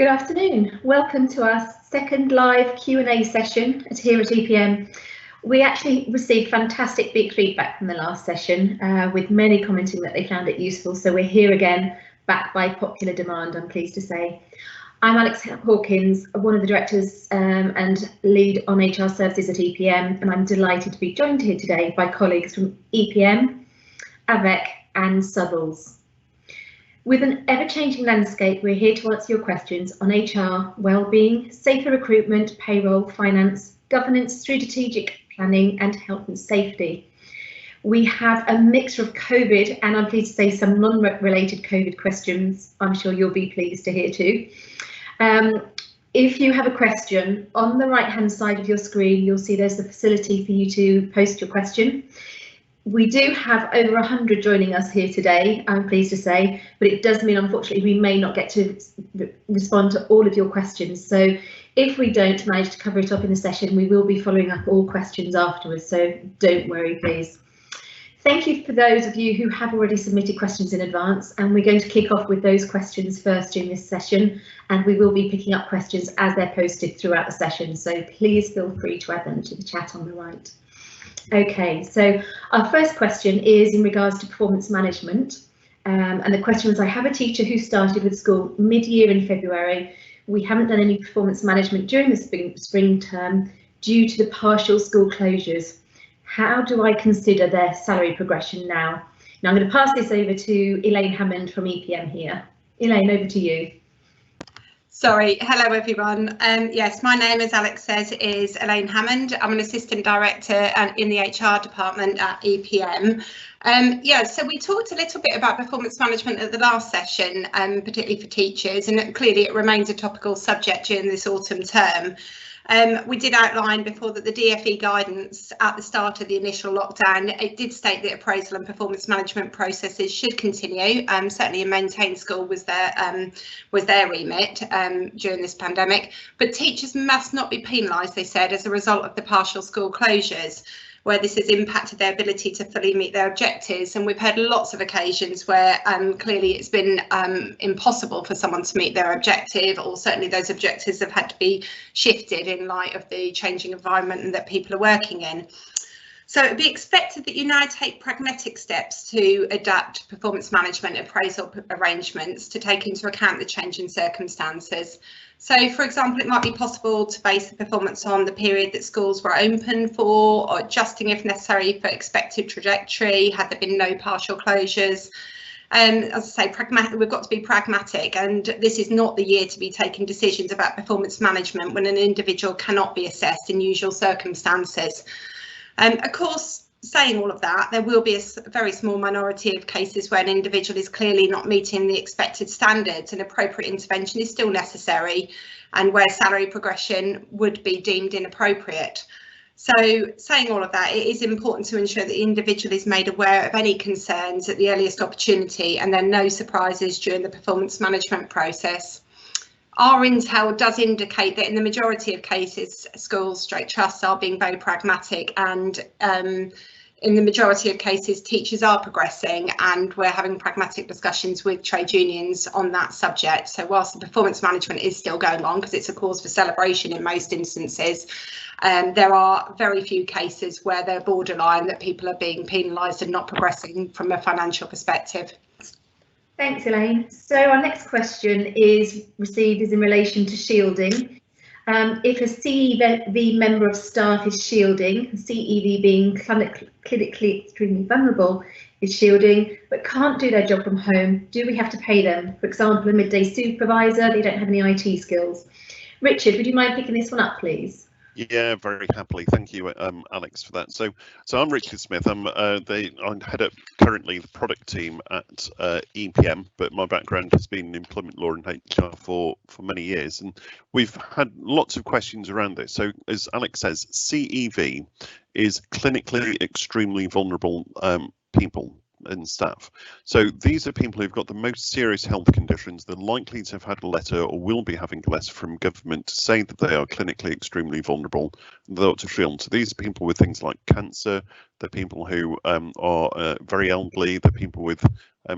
Good afternoon. Welcome to our second live Q&A session here at EPM. We actually received fantastic big feedback from the last session, with many commenting that they found it useful. So we're here again, back by popular demand, I'm pleased to say. I'm Alex Hawkins, one of the directors and lead on HR services at EPM, and I'm delighted to be joined here today by colleagues from EPM, Avec and Southalls. With an ever-changing landscape, we're here to answer your questions on HR, wellbeing, safer recruitment, payroll, finance, governance, strategic planning and health and safety. We have a mixture of COVID and I'm pleased to say some non-related COVID questions I'm sure you'll be pleased to hear too. If you have a question, on the right-hand side of your screen, you'll see there's the facility for you to post your question. We do have over 100 joining us here today, I'm pleased to say, but it does mean unfortunately we may not get to respond to all of your questions. So if we don't manage to cover it up in the session, we will be following up all questions afterwards, so don't worry please. Thank you for those of you who have already submitted questions in advance, and we're going to kick off with those questions first during this session, and we will be picking up questions as they're posted throughout the session, so please feel free to add them to the chat on the right. Okay, so our first question is in regards to performance management, and the question was, I have a teacher who started with school mid-year in February. We haven't done any performance management during the spring term due to the partial school closures. How do I consider their salary progression now? Now I'm going to pass this over to Elaine Hammond from EPM here. Elaine, over to you. Sorry, hello everyone. Yes, my name, as Alex says, is Elaine Hammond. I'm an assistant director in the HR department at EPM. So we talked a little bit about performance management at the last session, particularly for teachers, and clearly it remains a topical subject during this autumn term. We did outline before that the DfE guidance at the start of the initial lockdown, it did state that appraisal and performance management processes should continue. Certainly a maintained school was their remit during this pandemic, but teachers must not be penalised, they said, as a result of the partial school closures, where this has impacted their ability to fully meet their objectives. And we've had lots of occasions where clearly it's been impossible for someone to meet their objective, or certainly those objectives have had to be shifted in light of the changing environment that people are working in. So it'd be expected that you now take pragmatic steps to adapt performance management appraisal arrangements to take into account the changing circumstances. So, for example, it might be possible to base the performance on the period that schools were open for, or adjusting if necessary for expected trajectory had there been no partial closures. As I say, we've got to be pragmatic, and this is not the year to be taking decisions about performance management when an individual cannot be assessed in usual circumstances. Of course, saying all of that, there will be a very small minority of cases where an individual is clearly not meeting the expected standards and appropriate intervention is still necessary, and where salary progression would be deemed inappropriate. So saying all of that, it is important to ensure that the individual is made aware of any concerns at the earliest opportunity, and then no surprises during the performance management process. Our intel does indicate that in the majority of cases, schools, trusts are being very pragmatic, and in the majority of cases, teachers are progressing, and we're having pragmatic discussions with trade unions on that subject. So whilst the performance management is still going on, because it's a cause for celebration in most instances, there are very few cases where they're borderline, that people are being penalised and not progressing from a financial perspective. Thanks, Elaine. So our next question is in relation to shielding. If a CEV member of staff is shielding, CEV being clinically extremely vulnerable, is shielding, but can't do their job from home, do we have to pay them? For example, a midday supervisor, they don't have any IT skills. Richard, would you mind picking this one up, please? Yeah, very happily. Thank you, Alex, for that. So I'm Richard Smith. I head up currently the product team at EPM, but my background has been in employment law and HR for many years, and we've had lots of questions around this. So as Alex says, CEV is clinically extremely vulnerable people and staff. So these are people who've got the most serious health conditions. They're likely to have had a letter or will be having a letter from government to say that they are clinically extremely vulnerable. They ought to shield. So these are people with things like cancer. They're people who are very elderly. They're people with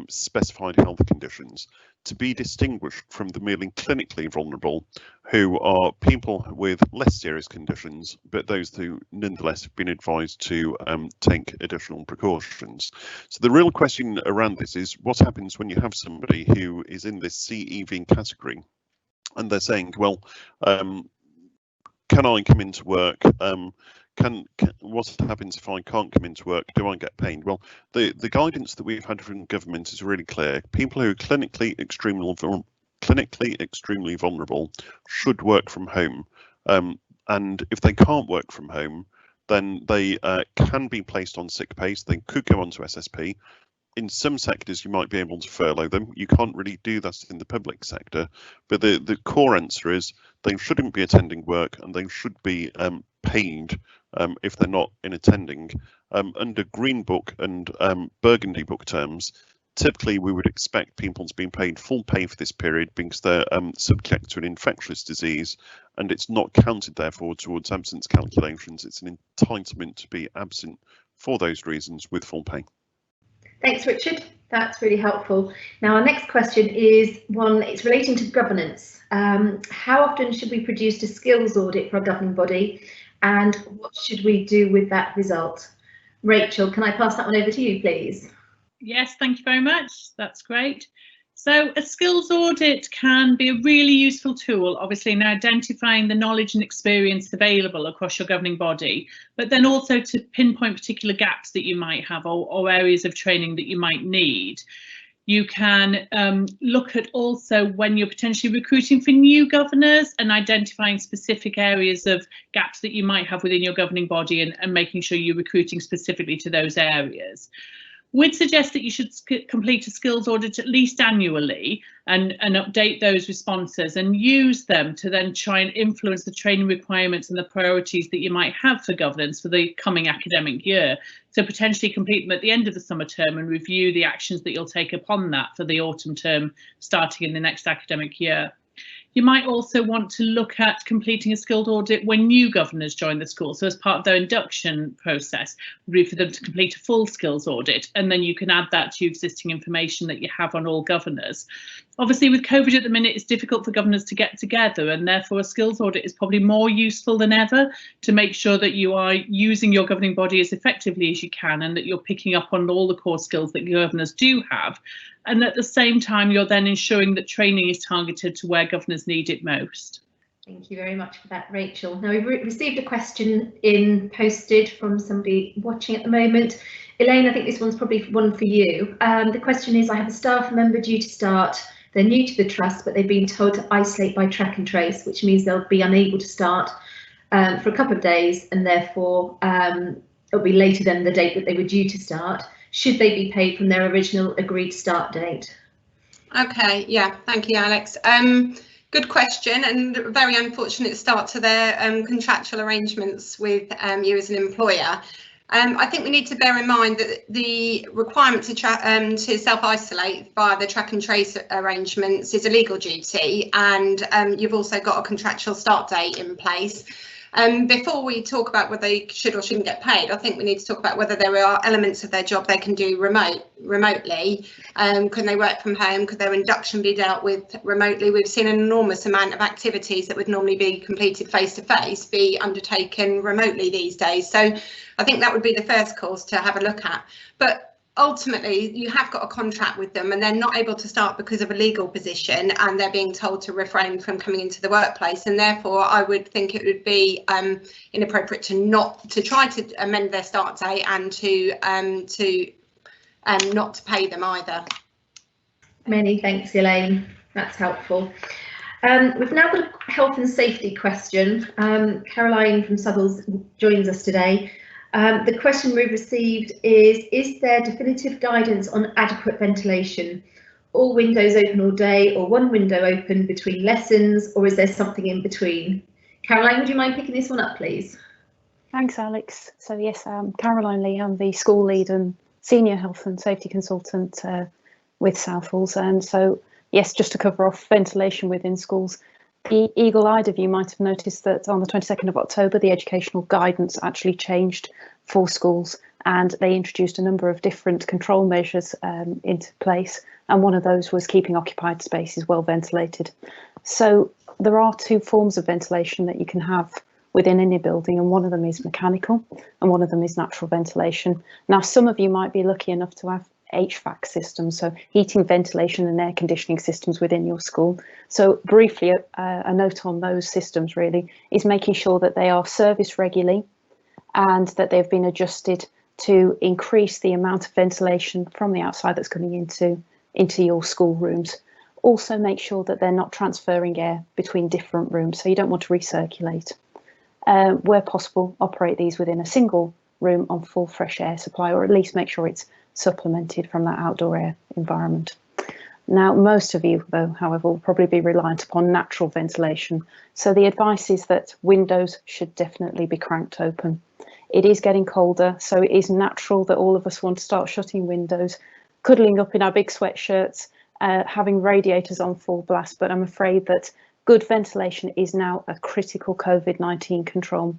specified health conditions. to be distinguished from the merely clinically vulnerable, who are people with less serious conditions, but those who nonetheless have been advised to take additional precautions. So the real question around this is what happens when you have somebody who is in this CEV category and they're saying, well, can I come into work? What happens if I can't come into work? Do I get paid? Well, the guidance that we've had from government is really clear. People who are clinically extremely vulnerable should work from home, and if they can't work from home, then they can be placed on sick pay. So they could go onto SSP. In some sectors, you might be able to furlough them. You can't really do that in the public sector. But the core answer is they shouldn't be attending work, and they should be paid if they're not in attending. Under Green Book and Burgundy Book terms, typically we would expect people to be paid full pay for this period because they're subject to an infectious disease, and it's not counted therefore towards absence calculations. It's an entitlement to be absent for those reasons with full pay. Thanks, Richard. That's really helpful. Now, our next question is one, it's relating to governance. How often should we produce a skills audit for our governing body, and what should we do with that result? Rachel, can I pass that one over to you, please? Yes, thank you very much. That's great. So a skills audit can be a really useful tool, obviously, in identifying the knowledge and experience available across your governing body, but then also to pinpoint particular gaps that you might have or areas of training that you might need. You can look at also when you're potentially recruiting for new governors and identifying specific areas of gaps that you might have within your governing body and making sure you're recruiting specifically to those areas. We'd suggest that you should complete a skills audit at least annually and update those responses and use them to then try and influence the training requirements and the priorities that you might have for governance for the coming academic year. So potentially complete them at the end of the summer term and review the actions that you'll take upon that for the autumn term starting in the next academic year. You might also want to look at completing a skilled audit when new governors join the school. So as part of their induction process, would be for them to complete a full skills audit, and then you can add that to your existing information that you have on all governors. Obviously, with COVID at the minute, it's difficult for governors to get together, and therefore a skills audit is probably more useful than ever to make sure that you are using your governing body as effectively as you can and that you're picking up on all the core skills that governors do have. And at the same time, you're then ensuring that training is targeted to where governors need it most. Thank you very much for that, Rachel. Now, we've received a question posted from somebody watching at the moment. Elaine, I think this one's probably one for you. The question is, I have a staff member due to start. They're new to the trust, but they've been told to isolate by track and trace, which means they'll be unable to start for a couple of days, and therefore it'll be later than the date that they were due to start. Should they be paid from their original agreed start date? Okay, yeah, thank you, Alex. Good question, and very unfortunate start to their contractual arrangements with you as an employer. I think we need to bear in mind that the requirement to self-isolate via the track and trace arrangements is a legal duty, and you've also got a contractual start date in place. Before we talk about whether they should or shouldn't get paid, I think we need to talk about whether there are elements of their job they can do remotely. Can they work from home? Could their induction be dealt with remotely? We've seen an enormous amount of activities that would normally be completed face to face be undertaken remotely these days. So I think that would be the first course to have a look at. But ultimately, you have got a contract with them and they're not able to start because of a legal position, and they're being told to refrain from coming into the workplace, and therefore I would think it would be inappropriate to try to amend their start date and to not to pay them either. Many thanks, Elaine. That's helpful. We've now got a health and safety question. Caroline from Southalls joins us today. The question we've received is there definitive guidance on adequate ventilation? All windows open all day, or one window open between lessons, or is there something in between? Caroline, would you mind picking this one up, please? Thanks, Alex. So yes, Caroline Lee, I'm the school lead and senior health and safety consultant with Southalls. And so yes, just to cover off ventilation within schools, the eagle-eyed of you might have noticed that on the 22nd of October, the educational guidance actually changed for schools, and they introduced a number of different control measures into place, and one of those was keeping occupied spaces well ventilated. So there are two forms of ventilation that you can have within any building, and one of them is mechanical and one of them is natural ventilation. Now, some of you might be lucky enough to have HVAC systems, so heating, ventilation and air conditioning systems within your school. So briefly, a note on those systems really is making sure that they are serviced regularly and that they've been adjusted to increase the amount of ventilation from the outside that's coming into your school rooms. Also make sure that they're not transferring air between different rooms, so you don't want to recirculate. Where possible, operate these within a single room on full fresh air supply, or at least make sure it's supplemented from that outdoor air environment. Now, most of you, though, however, will probably be reliant upon natural ventilation. So the advice is that windows should definitely be cranked open. It is getting colder, so it is natural that all of us want to start shutting windows, cuddling up in our big sweatshirts, having radiators on full blast, but I'm afraid that good ventilation is now a critical COVID-19 control.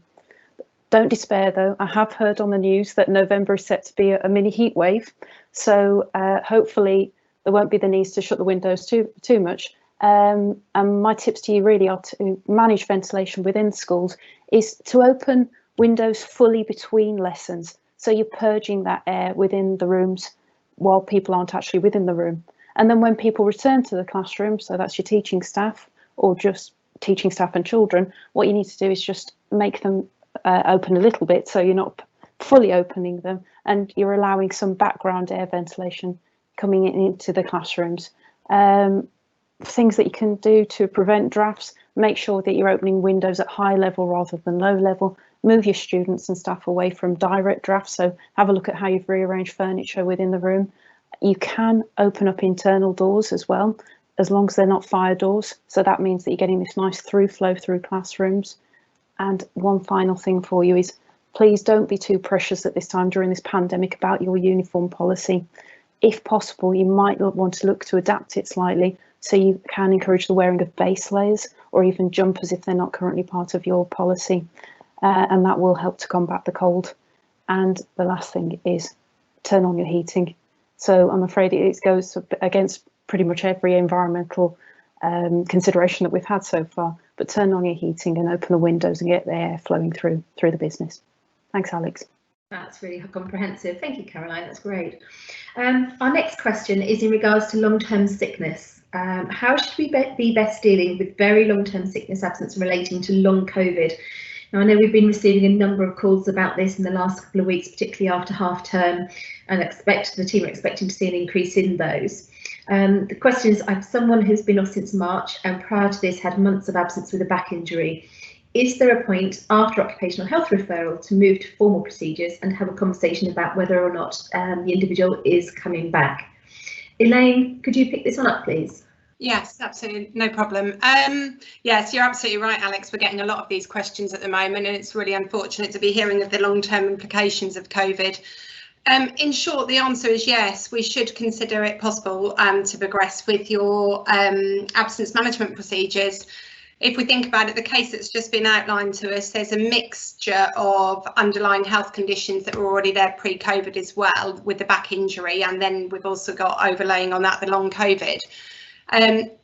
Don't despair though, I have heard on the news that November is set to be a mini heat wave, so hopefully there won't be the need to shut the windows too much. And my tips to you really are to manage ventilation within schools is to open windows fully between lessons, so you're purging that air within the rooms while people aren't actually within the room. And then when people return to the classroom, so that's your teaching staff or just teaching staff and children, what you need to do is just make them open a little bit, so you're not fully opening them and you're allowing some background air ventilation coming into the classrooms. Things that you can do to prevent drafts: make sure that you're opening windows at high level rather than low level. Move your students and staff away from direct drafts, so have a look at how you've rearranged furniture within the room. You can open up internal doors as well, as long as they're not fire doors, so that means that you're getting this nice through flow through classrooms. And one final thing for you is, please don't be too precious at this time during this pandemic about your uniform policy. If possible, you might want to look to adapt it slightly, so you can encourage the wearing of base layers or even jumpers if they're not currently part of your policy, and that will help to combat the cold. And the last thing is turn on your heating. So I'm afraid it goes against pretty much every environmental consideration that we've had so far, but turn on your heating and open the windows and get the air flowing through the business. Thanks, Alex. That's really comprehensive. Thank you, Caroline. That's great. Our next question is in regards to long-term sickness. How should we be best dealing with very long-term sickness absence relating to long COVID? Now, I know we've been receiving a number of calls about this in the last couple of weeks, particularly after half term, and the team are expecting to see an increase in those. The question is, I have someone who's been off since March and prior to this had months of absence with a back injury. Is there a point after occupational health referral to move to formal procedures and have a conversation about whether or not the individual is coming back? Elaine, could you pick this one up, please? Yes, absolutely, no problem. Yes, you're absolutely right, Alex. We're getting a lot of these questions at the moment, and it's really unfortunate to be hearing of the long-term implications of COVID. In short, the answer is yes, we should consider it possible to progress with your absence management procedures. If we think about it, the case that's just been outlined to us, there's a mixture of underlying health conditions that were already there pre-COVID as well, with the back injury, and then we've also got overlaying on that the long COVID.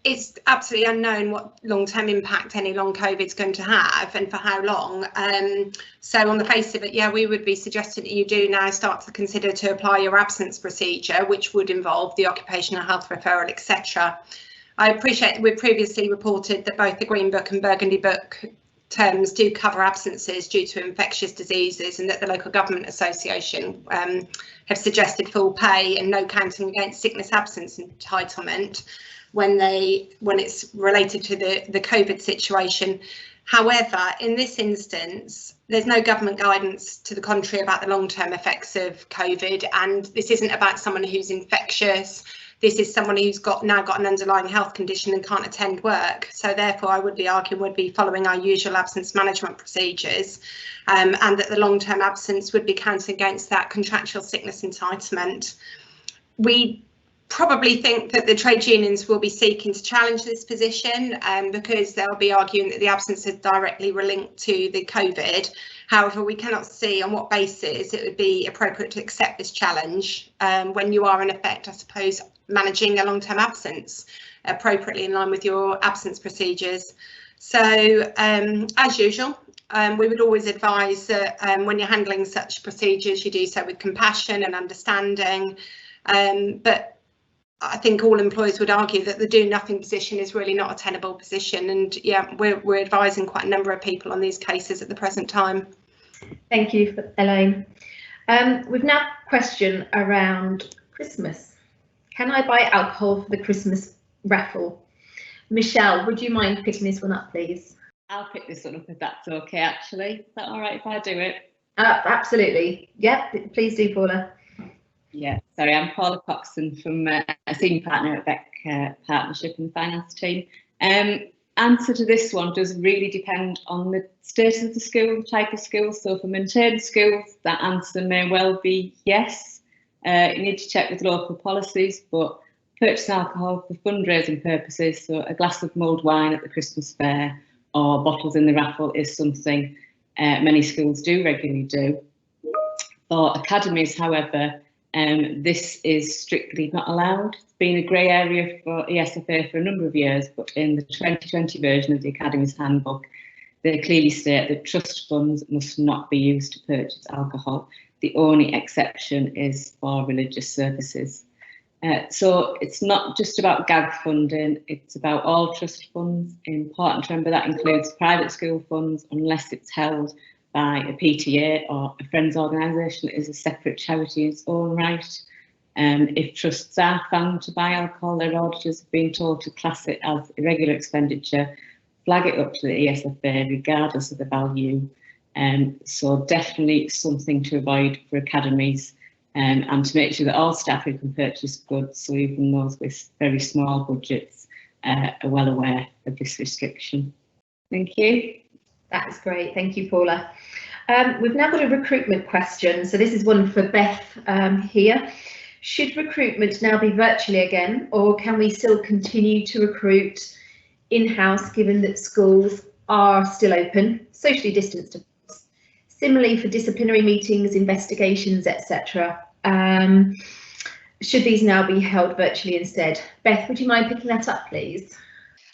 It's absolutely unknown what long-term impact any long COVID is going to have and for how long. So on the face of it, yeah, we would be suggesting that you do now start to consider to apply your absence procedure, which would involve the occupational health referral, etc. I appreciate that we've previously reported that both the Green Book and Burgundy Book terms do cover absences due to infectious diseases, and that the Local Government Association have suggested full pay and no counting against sickness absence entitlement when it's related to the COVID situation. However, in this instance, there's no government guidance to the contrary about the long-term effects of COVID, and this isn't about someone who's infectious. This is someone who's now got an underlying health condition and can't attend work. So therefore, I would be arguing would be following our usual absence management procedures, and that the long-term absence would be counted against that contractual sickness entitlement. We probably think that the trade unions will be seeking to challenge this position because they'll be arguing that the absence is directly linked to the COVID. However, we cannot see on what basis it would be appropriate to accept this challenge when you are in effect, I suppose, managing a long-term absence appropriately in line with your absence procedures. So as usual, we would always advise that when you're handling such procedures, you do so with compassion and understanding. But I think all employers would argue that the do nothing position is really not a tenable position, and yeah, we're advising quite a number of people on these cases at the present time. Thank you, Elaine. We've now a question around Christmas. Can I buy alcohol for the Christmas raffle? Michelle, would you mind picking this one up, please? I'll pick this one up if that's okay, actually. Is that all right if I do it? Absolutely. Yep, please do, Paula. Yeah, sorry, I'm Paula Coxon from a senior partner at Avec Partnership in the finance team. Answer to this one does really depend on the status of the school, the type of school. So for maintained schools, that answer may well be yes. You need to check with local policies, but purchasing alcohol for fundraising purposes, so a glass of mulled wine at the Christmas fair or bottles in the raffle is something many schools do regularly do. For academies, however, this is strictly not allowed. It's been a grey area for ESFA for a number of years, but in the 2020 version of the Academy's handbook, they clearly state that trust funds must not be used to purchase alcohol. The only exception is for religious services. So it's not just about GAG funding, it's about all trust funds. Important to remember that includes private school funds, unless it's held by a PTA or a friends organisation that is a separate charity in its own right. If trusts are found to buy alcohol, their auditors have been told to class it as irregular expenditure, flag it up to the ESFA regardless of the value. So definitely something to avoid for academies, and to make sure that all staff who can purchase goods, so even those with very small budgets, are well aware of this restriction. Thank you. That's great, thank you, Paula. We've now got a recruitment question. So this is one for Beth here. Should recruitment now be virtually again, or can we still continue to recruit in-house given that schools are still open, socially distanced? Similarly for disciplinary meetings, investigations, etc. Should these now be held virtually instead? Beth, would you mind picking that up, please?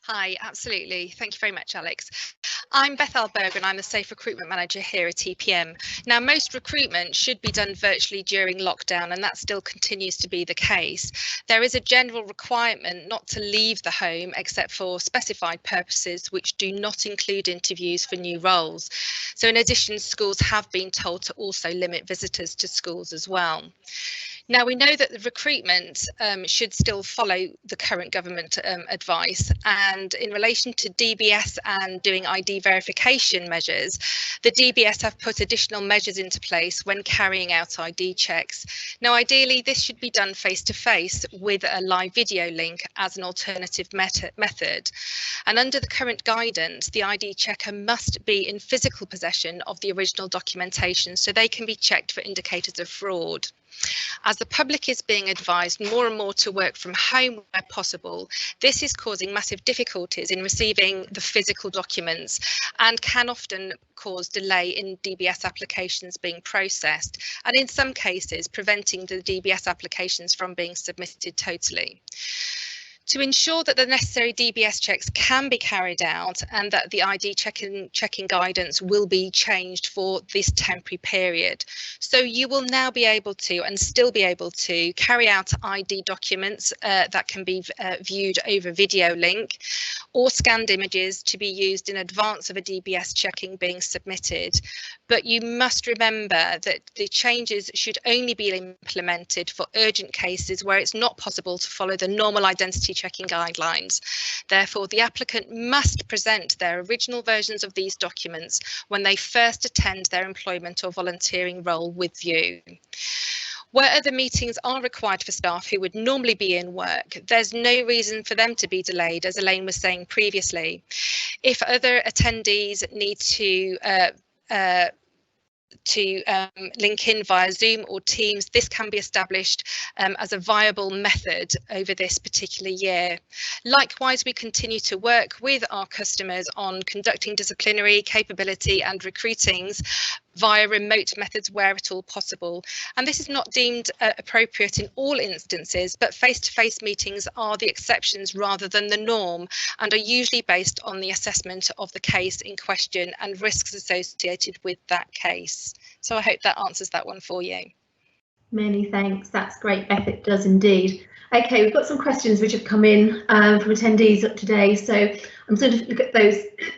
Hi, absolutely. Thank you very much, Alex. I'm Beth Alberg and I'm the Safe Recruitment Manager here at EPM. Now, most recruitment should be done virtually during lockdown, and that still continues to be the case. There is a general requirement not to leave the home except for specified purposes, which do not include interviews for new roles. So in addition, schools have been told to also limit visitors to schools as well. Now, we know that the recruitment should still follow the current government advice, and in relation to DBS and doing ID verification measures, the DBS have put additional measures into place when carrying out ID checks. Now, ideally, this should be done face-to-face with a live video link as an alternative method. And under the current guidance, the ID checker must be in physical possession of the original documentation so they can be checked for indicators of fraud. As the public is being advised more and more to work from home where possible, this is causing massive difficulties in receiving the physical documents and can often cause delay in DBS applications being processed, and in some cases preventing the DBS applications from being submitted totally. To ensure that the necessary DBS checks can be carried out and that the ID checking guidance will be changed for this temporary period. So you will now be able to and still be able to carry out ID documents that can be viewed over video link, or scanned images to be used in advance of a DBS checking being submitted. But you must remember that the changes should only be implemented for urgent cases where it's not possible to follow the normal identity checking guidelines. Therefore, the applicant must present their original versions of these documents when they first attend their employment or volunteering role with you. Where other meetings are required for staff who would normally be in work, there's no reason for them to be delayed, as Elaine was saying previously. If other attendees need to to link in via Zoom or Teams, this can be established as a viable method over this particular year. Likewise, we continue to work with our customers on conducting disciplinary, capability and recruitings via remote methods where at all possible. And this is not deemed appropriate in all instances, but face-to-face meetings are the exceptions rather than the norm, and are usually based on the assessment of the case in question and risks associated with that case. So I hope that answers that one for you. Many thanks. That's great, Beth. It does indeed. Okay, we've got some questions which have come in from attendees today, so I'm going to look at those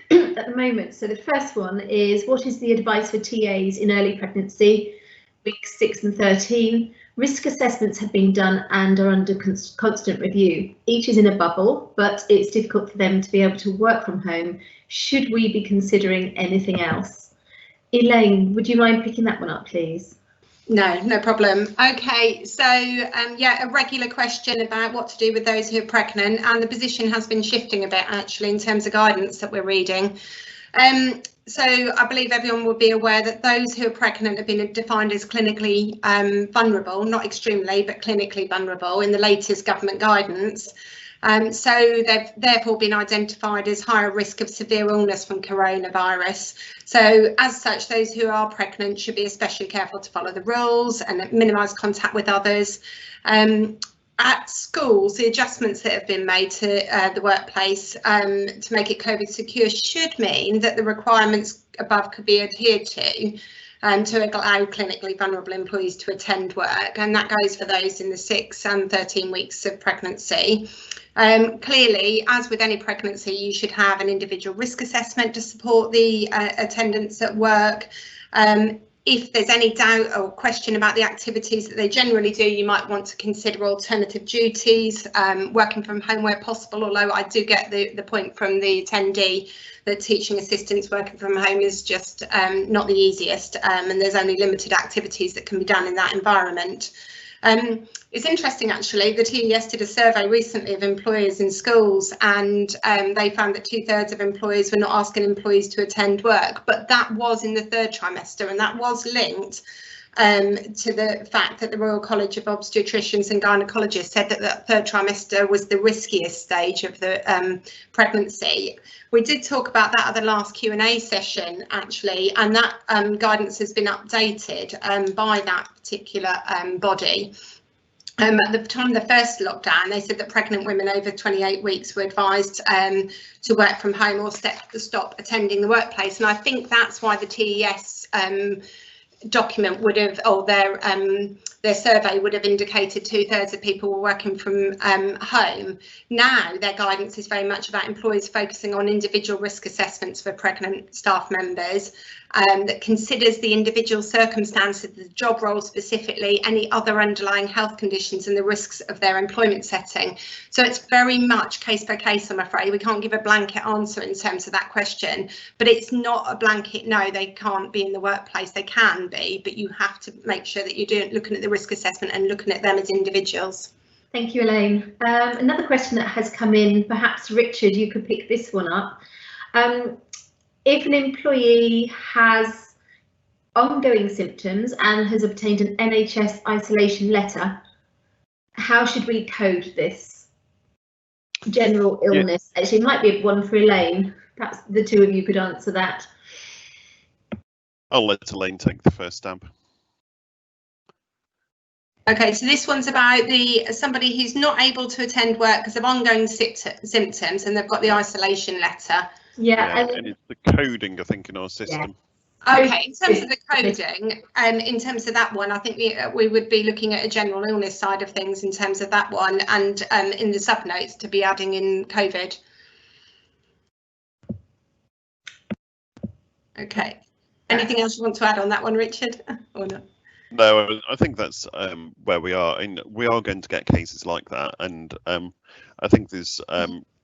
at the moment. So the first one is, what is the advice for TAs in early pregnancy, weeks 6 and 13? Risk assessments have been done and are under constant review. Each is in a bubble, but it's difficult for them to be able to work from home. Should we be considering anything else? Elaine, would you mind picking that one up, please? No problem. Okay, so yeah, a regular question about what to do with those who are pregnant, and the position has been shifting a bit actually in terms of guidance that we're reading. So I believe everyone will be aware that those who are pregnant have been defined as clinically vulnerable, not extremely, but clinically vulnerable in the latest government guidance. So they've therefore been identified as higher risk of severe illness from coronavirus. So as such, those who are pregnant should be especially careful to follow the rules and minimise contact with others. At schools, the adjustments that have been made to the workplace to make it COVID secure should mean that the requirements above could be adhered to allow clinically vulnerable employees to attend work, and that goes for those in the 6 and 13 weeks of pregnancy. Clearly, as with any pregnancy, you should have an individual risk assessment to support the attendance at work. If there's any doubt or question about the activities that they generally do, you might want to consider alternative duties, working from home where possible, although I do get the point from the attendee that teaching assistants working from home is just not the easiest, and there's only limited activities that can be done in that environment. It's interesting actually, the TES did a survey recently of employers in schools, and they found that 2/3 of employers were not asking employees to attend work, but that was in the 3rd trimester, and that was linked to the fact that the Royal College of Obstetricians and Gynecologists said that the 3rd trimester was the riskiest stage of the pregnancy. We did talk about that at the last Q&A session actually, and that guidance has been updated by that particular body. At the time of the first lockdown, they said that pregnant women over 28 weeks were advised to work from home or stop attending the workplace, and I think that's why the TES document would have, or their survey would have indicated 2/3 of people were working from home. Now their guidance is very much about employers focusing on individual risk assessments for pregnant staff members, that considers the individual circumstances, the job role specifically, any other underlying health conditions and the risks of their employment setting. So it's very much case by case, I'm afraid. We can't give a blanket answer in terms of that question, but it's not a blanket no, they can't be in the workplace. They can be, but you have to make sure that you're looking at the risk assessment and looking at them as individuals. Thank you, Elaine. Another question that has come in, perhaps Richard, you could pick this one up. If an employee has ongoing symptoms and has obtained an NHS isolation letter, how should we code this? General illness. Yeah. Actually, it might be one for Elaine. Perhaps the two of you could answer that. I'll let Elaine take the first stab. Okay, so this one's about somebody who's not able to attend work because of ongoing symptoms, and they've got the isolation letter. Yeah, and it's the coding, I think, in our system. Yeah. Okay, in terms of the coding, in terms of that one, I think we would be looking at a general illness side of things in terms of that one, and in the subnotes to be adding in COVID. Okay, anything else you want to add on that one, Richard, or not? No, I think that's where we are, and we are going to get cases like that, and I think there's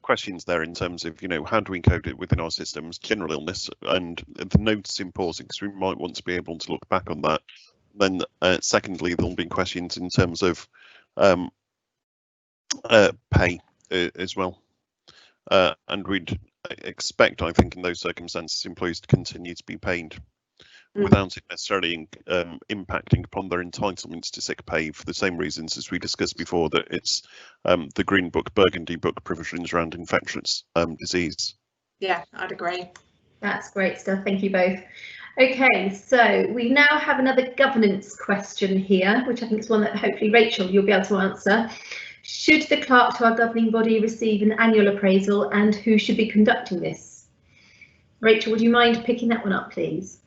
questions there in terms of, how do we code it within our systems, general illness, and the notes important because we might want to be able to look back on that. Then secondly, there'll be questions in terms of pay as well, and we'd expect, I think, in those circumstances, employees to continue to be paid without it necessarily impacting upon their entitlements to sick pay for the same reasons as we discussed before, that it's the Green Book, Burgundy Book provisions around infectious disease. Yeah, I'd agree. That's great stuff. Thank you both. Okay, so we now have another governance question here, which I think is one that hopefully, Rachel, you'll be able to answer. Should the clerk to our governing body receive an annual appraisal, and who should be conducting this? Rachel, would you mind picking that one up, please?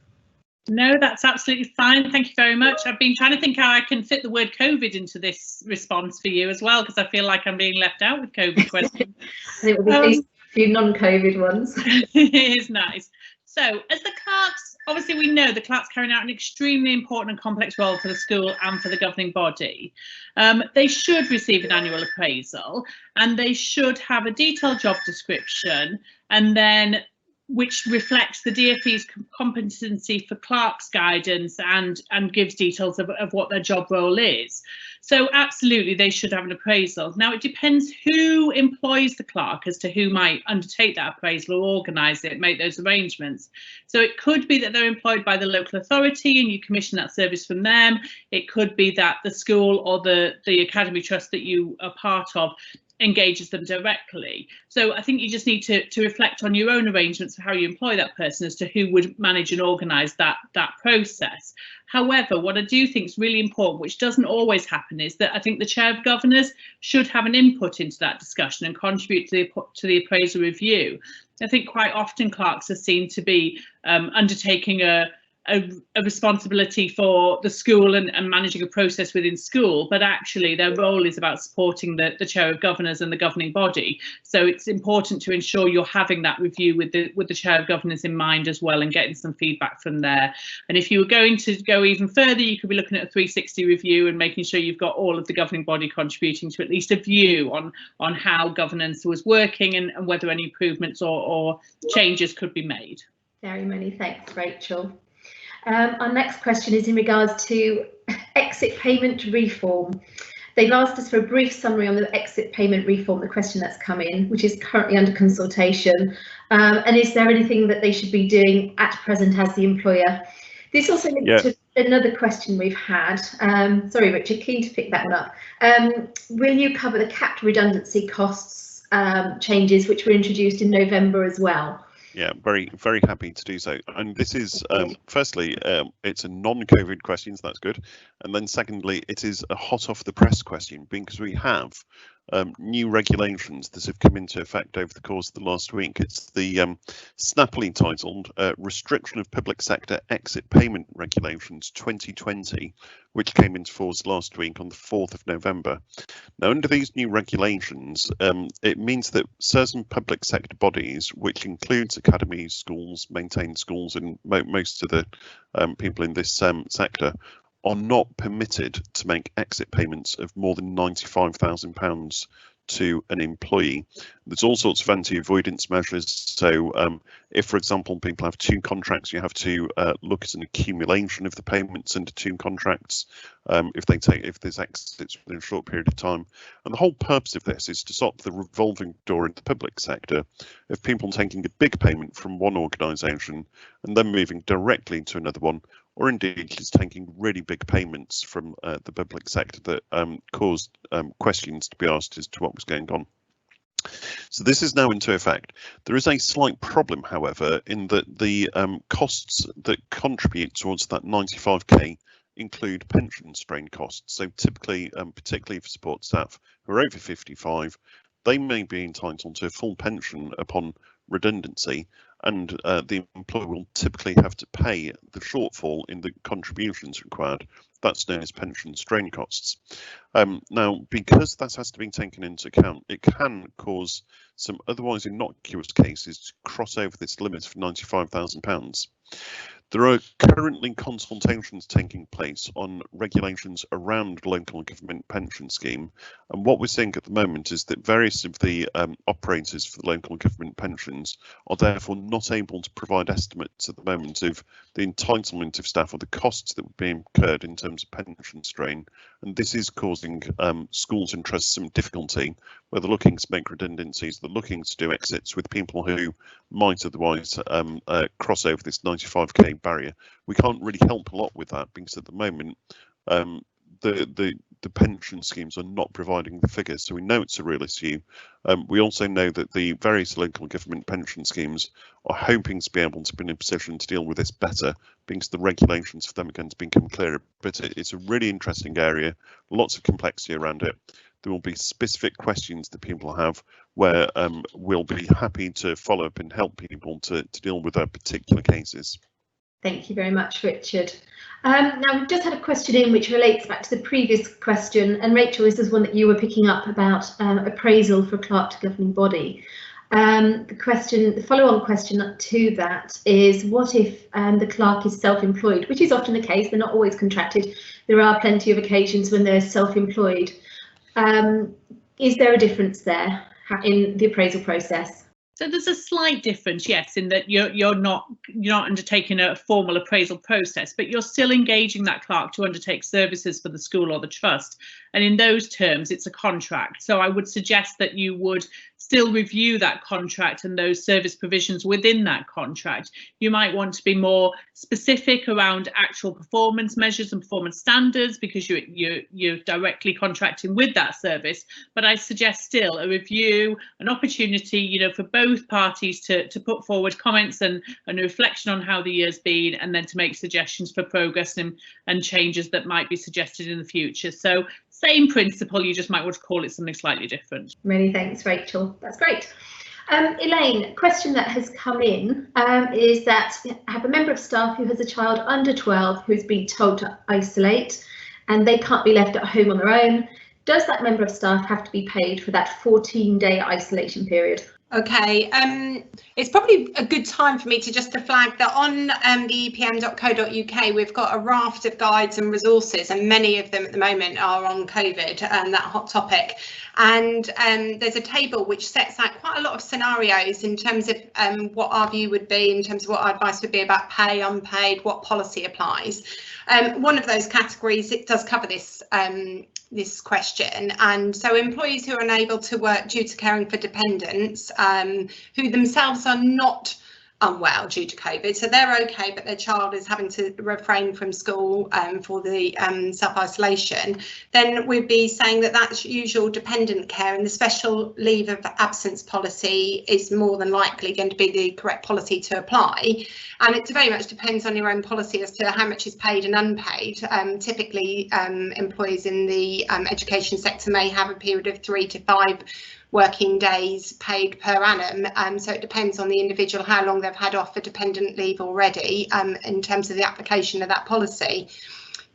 No, that's absolutely fine. Thank you very much. I've been trying to think how I can fit the word COVID into this response for you as well, because I feel like I'm being left out with COVID questions. I think we'll be a few non-COVID ones. It is nice. So, as the clerks, obviously we know the clerks carrying out an extremely important and complex role for the school and for the governing body. They should receive an annual appraisal, and they should have a detailed job description, and then which reflects the DfE's competency for clerks guidance and gives details of what their job role is. So absolutely they should have an appraisal. Now it depends who employs the clerk as to who might undertake that appraisal or organise it, make those arrangements. So it could be that they're employed by the local authority and you commission that service from them. It could be that the school or the academy trust that you are part of engages them directly. So I think you just need to reflect on your own arrangements for how you employ that person as to who would manage and organise that process. However, what I do think is really important, which doesn't always happen, is that I think the chair of governors should have an input into that discussion and contribute to the appraisal review. I think quite often clerks are seen to be undertaking a responsibility for the school and managing a process within school, but actually their role is about supporting the chair of governors and the governing body. So it's important to ensure you're having that review with the chair of governors in mind as well, and getting some feedback from there. And if you were going to go even further, you could be looking at a 360 review and making sure you've got all of the governing body contributing to at least a view on how governance was working and whether any improvements or changes could be made. Very many thanks, Rachel. Our next question is in regards to exit payment reform. They've asked us for a brief summary on the exit payment reform, the question that's come in, which is currently under consultation. And is there anything that they should be doing at present as the employer? This also links to another question we've had. Sorry, Richard, keen to pick that one up. Will you cover the capped redundancy costs changes which were introduced in November as well? Yeah, very happy to do so. And this is, firstly, it's a non-COVID question, so that's good. And then secondly, it is a hot off the press question, because we have new regulations that have come into effect over the course of the last week. It's the snappily titled Restriction of Public Sector Exit Payment Regulations 2020, which came into force last week on the 4th of November. Now, under these new regulations, it means that certain public sector bodies, which includes academies, schools, maintained schools, and most of the people in this sector, are not permitted to make exit payments of more than £95,000 to an employee. There's all sorts of anti-avoidance measures. So if, for example, people have two contracts, you have to look at an accumulation of the payments into two contracts if there's exits within a short period of time. And the whole purpose of this is to stop the revolving door in the public sector of people taking a big payment from one organisation and then moving directly to another one, or indeed just taking really big payments from the public sector that caused questions to be asked as to what was going on. So this is now into effect. There is a slight problem, however, in that the costs that contribute towards that 95k include pension strain costs. So typically, particularly for support staff who are over 55, they may be entitled to a full pension upon redundancy, and the employer will typically have to pay the shortfall in the contributions required. That's known as pension strain costs. Now, because that has to be taken into account, it can cause some otherwise innocuous cases to cross over this limit of £95,000. There are currently consultations taking place on regulations around local government pension scheme, and what we're seeing at the moment is that various of the operators for the local government pensions are therefore not able to provide estimates at the moment of the entitlement of staff or the costs that would be incurred in terms of pension strain, and this is causing schools and trusts some difficulty, where they're looking to make redundancies, they're looking to do exits with people who might otherwise cross over this 95k barrier. We can't really help a lot with that, because at the moment the pension schemes are not providing the figures, so we know it's a real issue. We also know that the various local government pension schemes are hoping to be able to be in a position to deal with this better, because the regulations for them are going to become clearer. But it's a really interesting area, lots of complexity around it. There will be specific questions that people have where we'll be happy to follow up and help people to deal with their particular cases. Thank you very much, Richard. Now, we've just had a question in which relates back to the previous question, and Rachel, this is one that you were picking up about appraisal for clerk to governing body. The follow-on question to that is, what if the clerk is self-employed, which is often the case, they're not always contracted. There are plenty of occasions when they're self-employed. Is there a difference there in the appraisal process? So there's a slight difference, yes, in that you're not undertaking a formal appraisal process, but you're still engaging that clerk to undertake services for the school or the trust. And in those terms, it's a contract. So I would suggest that you would still review that contract and those service provisions within that contract. You might want to be more specific around actual performance measures and performance standards, because you're directly contracting with that service. But I suggest still a review, an opportunity, for both parties to put forward comments and a reflection on how the year's been, and then to make suggestions for progress and changes that might be suggested in the future. So same principle, you just might want to call it something slightly different. Many thanks, Rachel. That's great. Elaine, a question that has come in is that I have a member of staff who has a child under 12 who's been told to isolate, and they can't be left at home on their own. Does that member of staff have to be paid for that 14-day isolation period? Okay, it's probably a good time for me to flag that on the epm.co.uk we've got a raft of guides and resources, and many of them at the moment are on COVID and that hot topic. And there's a table which sets out quite a lot of scenarios in terms of what our view would be, in terms of what our advice would be about pay, unpaid, what policy applies. One of those categories, it does cover this this question, and so employees who are unable to work due to caring for dependents who themselves are not unwell due to COVID, so they're okay, but their child is having to refrain from school for the self-isolation, then we'd be saying that that's usual dependent care, and the special leave of absence policy is more than likely going to be the correct policy to apply. And it very much depends on your own policy as to how much is paid and unpaid. Typically, employees in the education sector may have a period of 3 to 5 working days paid per annum, so it depends on the individual how long they've had off for dependent leave already in terms of the application of that policy.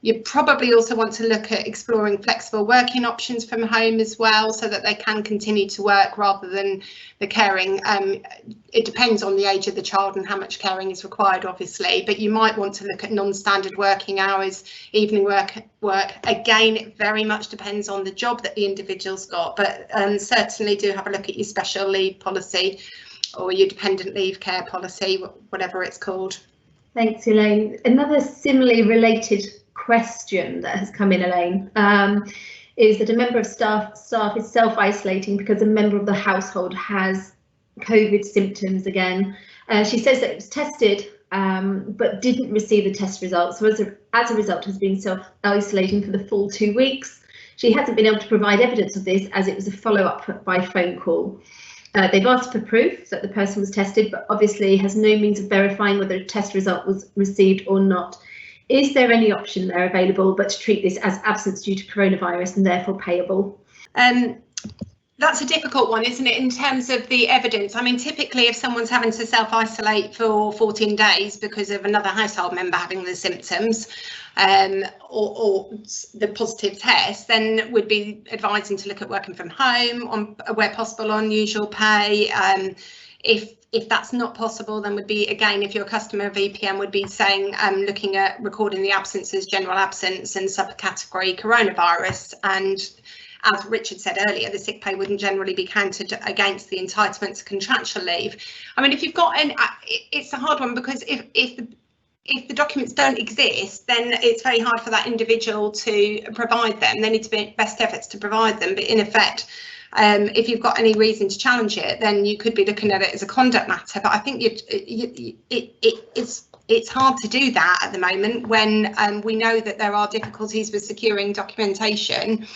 You probably also want to look at exploring flexible working options from home as well, so that they can continue to work rather than the caring. It depends on the age of the child and how much caring is required, obviously, but you might want to look at non-standard working hours, evening work. Again, it very much depends on the job that the individual's got, but certainly do have a look at your special leave policy or your dependent leave care policy, whatever it's called. Thanks, Elaine. Another similarly related question that has come in, Elaine, is that a member of staff is self-isolating because a member of the household has COVID symptoms again. She says that it was tested but didn't receive the test results, so as a result has been self-isolating for the full 2 weeks. She hasn't been able to provide evidence of this as it was a follow-up by phone call. They've asked for proof that the person was tested, but obviously has no means of verifying whether a test result was received or not. Is there any option there available but to treat this as absence due to coronavirus and therefore payable? That's a difficult one, isn't it, in terms of the evidence? I mean, typically if someone's having to self-isolate for 14 days because of another household member having the symptoms or the positive test, then we'd be advising to look at working from home where possible on usual pay. If that's not possible, then would be, again, if you're a customer of EPM, would be saying looking at recording the absence as general absence and subcategory coronavirus. And as Richard said earlier, the sick pay wouldn't generally be counted against the entitlement to contractual leave. I mean, if you've got it's a hard one, because if if the documents don't exist, then it's very hard for that individual to provide them. They need to make best efforts to provide them, but in effect, if you've got any reason to challenge it, then you could be looking at it as a conduct matter. But I think it's hard to do that at the moment when we know that there are difficulties with securing documentation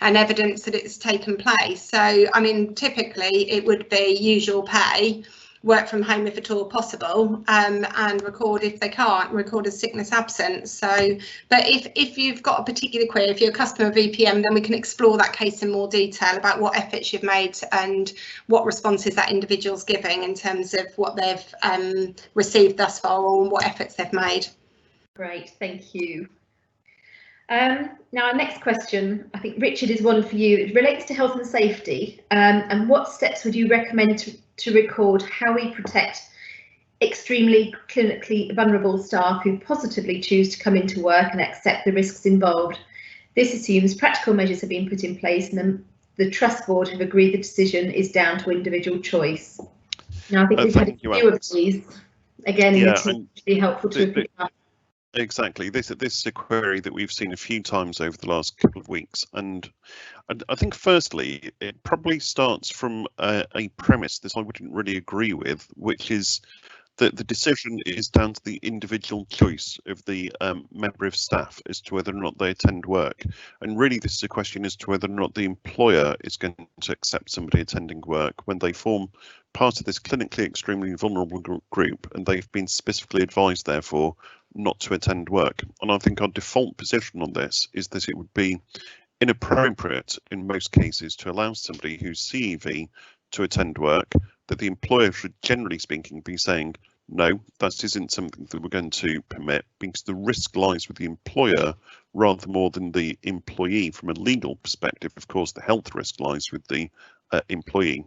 and evidence that it's taken place. So, I mean, typically it would be usual pay, work from home if at all possible, and record if they can't, record as sickness absence. So, but if you've got a particular query, if you're a customer of EPM, then we can explore that case in more detail about what efforts you've made and what responses that individual's giving in terms of what they've received thus far or what efforts they've made. Great, thank you. Now our next question, I think Richard, is one for you. It relates to health and safety, and what steps would you recommend to record how we protect extremely clinically vulnerable staff who positively choose to come into work and accept the risks involved? This assumes practical measures have been put in place and the trust board have agreed the decision is down to individual choice. Now I think we've had a few of these again in the team, to be helpful to pick up. Exactly. This is a query that we've seen a few times over the last couple of weeks, and I think firstly it probably starts from a premise that I wouldn't really agree with, which is that the decision is down to the individual choice of the member of staff as to whether or not they attend work. And really this is a question as to whether or not the employer is going to accept somebody attending work when they form part of this clinically extremely vulnerable group and they've been specifically advised therefore not to attend work. And I think our default position on this is that it would be inappropriate in most cases to allow somebody who's CEV to attend work, that the employer should, generally speaking, be saying, no, that isn't something that we're going to permit, because the risk lies with the employer rather more than the employee. From a legal perspective, of course, the health risk lies with the employee.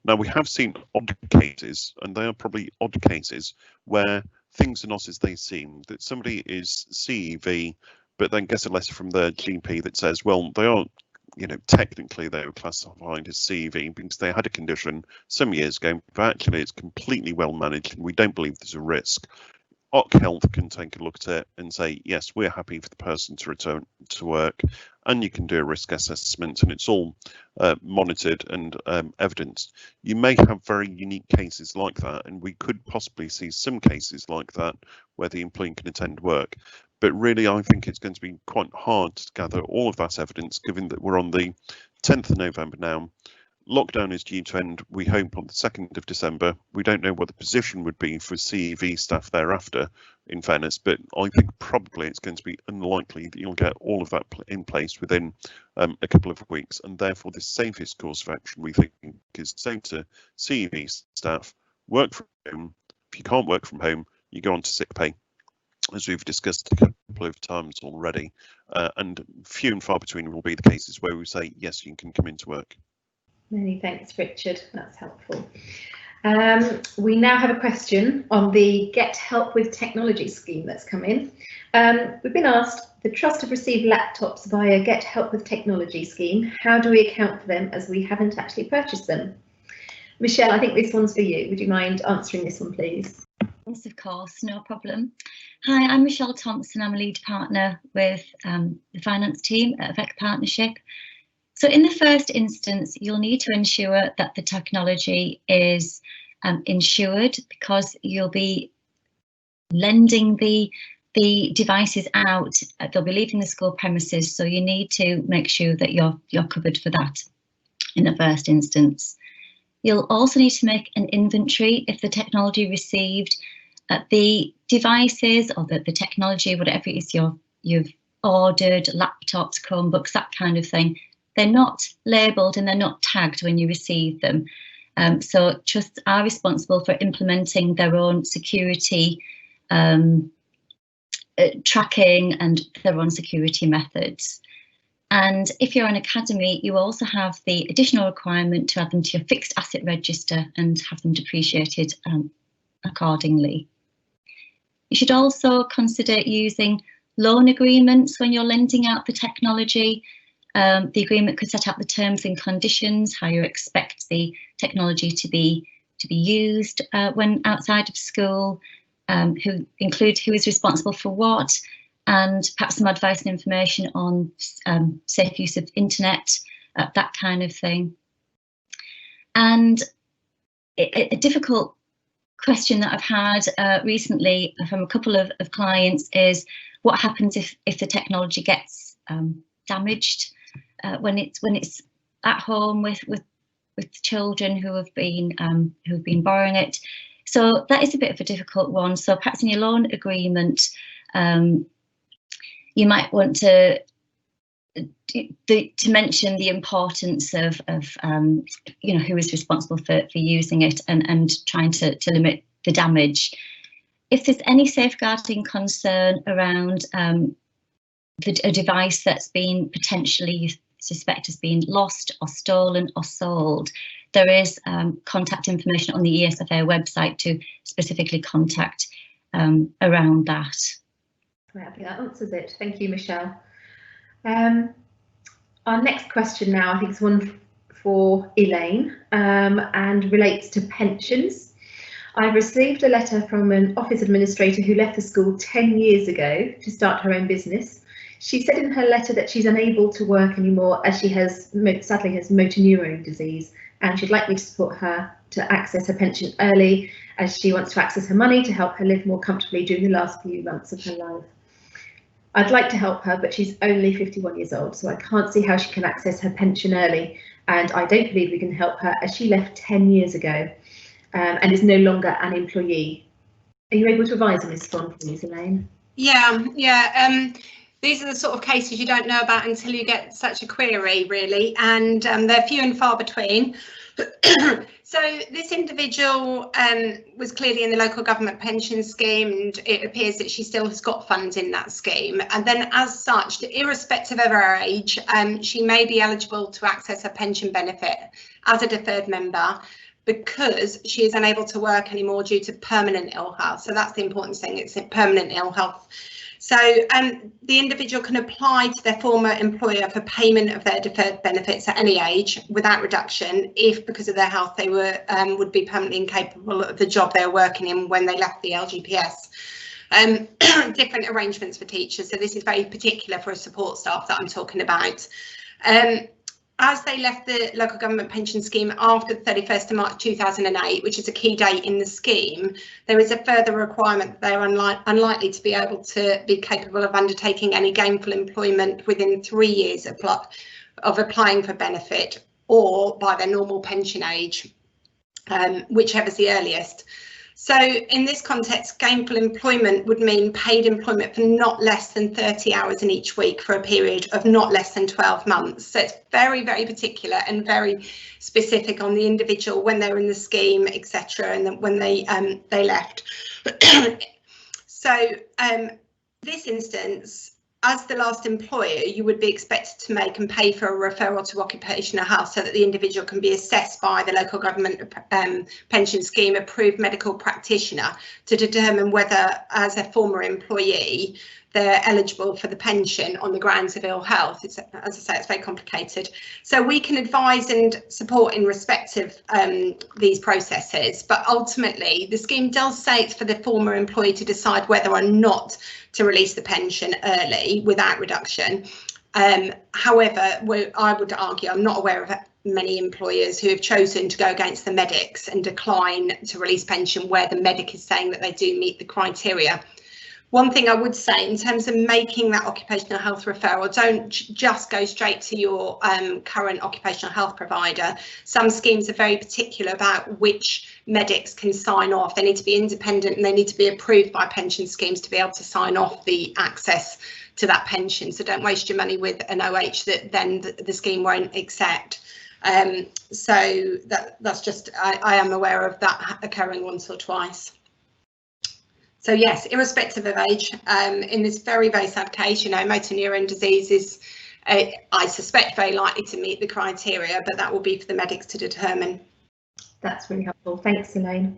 Now, we have seen odd cases, and they are probably odd cases, where things are not as they seem, that somebody is CEV, but then gets a letter from their GP that says, well, they are, you know, technically they were classified as CEV because they had a condition some years ago, but actually it's completely well managed and we don't believe there's a risk. OC Health can take a look at it and say, yes, we're happy for the person to return to work, and you can do a risk assessment, and it's all monitored and evidenced. You may have very unique cases like that, and we could possibly see some cases like that where the employee can attend work. But really, I think it's going to be quite hard to gather all of that evidence, given that we're on the 10th of November now. Lockdown is due to end, we hope, on the 2nd of December. We don't know what the position would be for CEV staff thereafter, in fairness, but I think probably it's going to be unlikely that you'll get all of that in place within a couple of weeks, and therefore the safest course of action, we think, is say to CEV staff, work from home. If you can't work from home, you go on to sick pay, as we've discussed a couple of times already, and few and far between will be the cases where we say, yes, you can come into work. Many thanks, Richard. That's helpful. We now have a question on the Get Help with Technology scheme that's come in. We've been asked, the Trust have received laptops via Get Help with Technology scheme. How do we account for them as we haven't actually purchased them? Michelle, I think this one's for you. Would you mind answering this one, please? Yes, of course, no problem. Hi, I'm Michelle Thompson. I'm a lead partner with the finance team at Avec Partnership. So in the first instance, you'll need to ensure that the technology is insured, because you'll be lending the devices out. They'll be leaving the school premises, so you need to make sure that you're covered for that in the first instance. You'll also need to make an inventory if the technology received, the devices or the technology, whatever it is you've ordered, laptops, Chromebooks, that kind of thing. They're not labelled and they're not tagged when you receive them. So trusts are responsible for implementing their own security tracking and their own security methods. And if you're an academy, you also have the additional requirement to add them to your fixed asset register and have them depreciated accordingly. You should also consider using loan agreements when you're lending out the technology. The agreement could set out the terms and conditions, how you expect the technology to be used when outside of school, who include who is responsible for what, and perhaps some advice and information on safe use of internet, that kind of thing. And a difficult question that I've had recently from a couple of clients is what happens if the technology gets damaged when it's at home with children who have been borrowing it. So that is a bit of a difficult one. So perhaps in your loan agreement, you might want to mention the importance of you know, who is responsible for using it and trying to limit the damage. If there's any safeguarding concern around a device that's been potentially suspected as being lost or stolen or sold, there is contact information on the ESFA website to specifically contact around that. Right, I think that answers it. Thank you, Michelle. Our next question now, I think, is one for Elaine and relates to pensions. I've received a letter from an office administrator who left the school 10 years ago to start her own business. She said in her letter that she's unable to work anymore as she sadly has motor neurone disease, and she'd like me to support her to access her pension early as she wants to access her money to help her live more comfortably during the last few months of her life. I'd like to help her, but she's only 51 years old, so I can't see how she can access her pension early, and I don't believe we can help her as she left 10 years ago and is no longer an employee. Are you able to advise on this one, please, Elaine? Yeah. These are the sort of cases you don't know about until you get such a query, really, and they're few and far between. So this individual was clearly in the local government pension scheme, and it appears that she still has got funds in that scheme. And then as such, irrespective of her age, she may be eligible to access her pension benefit as a deferred member because she is unable to work anymore due to permanent ill health. So that's the important thing, it's a permanent ill health. So the individual can apply to their former employer for payment of their deferred benefits at any age without reduction if, because of their health, they were would be permanently incapable of the job they were working in when they left the LGPS. Different arrangements for teachers. So this is very particular for a support staff that I'm talking about. As they left the local government pension scheme after the 31st of March 2008, which is a key date in the scheme, there is a further requirement that they are unlikely to be able to be capable of undertaking any gainful employment within 3 years of applying for benefit or by their normal pension age, whichever's the earliest. So in this context, gainful employment would mean paid employment for not less than 30 hours in each week for a period of not less than 12 months. So it's very, very particular and very specific on the individual when they were in the scheme, etc., and then when they left. So this instance, as the last employer, you would be expected to make and pay for a referral to occupational health so that the individual can be assessed by the local government pension scheme approved medical practitioner to determine whether, as a former employee, they're eligible for the pension on the grounds of ill health. It's, as I say, it's very complicated. So we can advise and support in respect of these processes, but ultimately the scheme does say it's for the former employee to decide whether or not to release the pension early without reduction. However, I would argue, I'm not aware of many employers who have chosen to go against the medics and decline to release pension where the medic is saying that they do meet the criteria. One thing I would say in terms of making that occupational health referral, don't just go straight to your current occupational health provider. Some schemes are very particular about which medics can sign off. They need to be independent and they need to be approved by pension schemes to be able to sign off the access to that pension. So don't waste your money with an OH that then the scheme won't accept. So that's just, I am aware of that occurring once or twice. So yes, irrespective of age, in this very, very sad case, you know, motor neurone disease is, I suspect, very likely to meet the criteria, but that will be for the medics to determine. That's really helpful. Thanks, Elaine.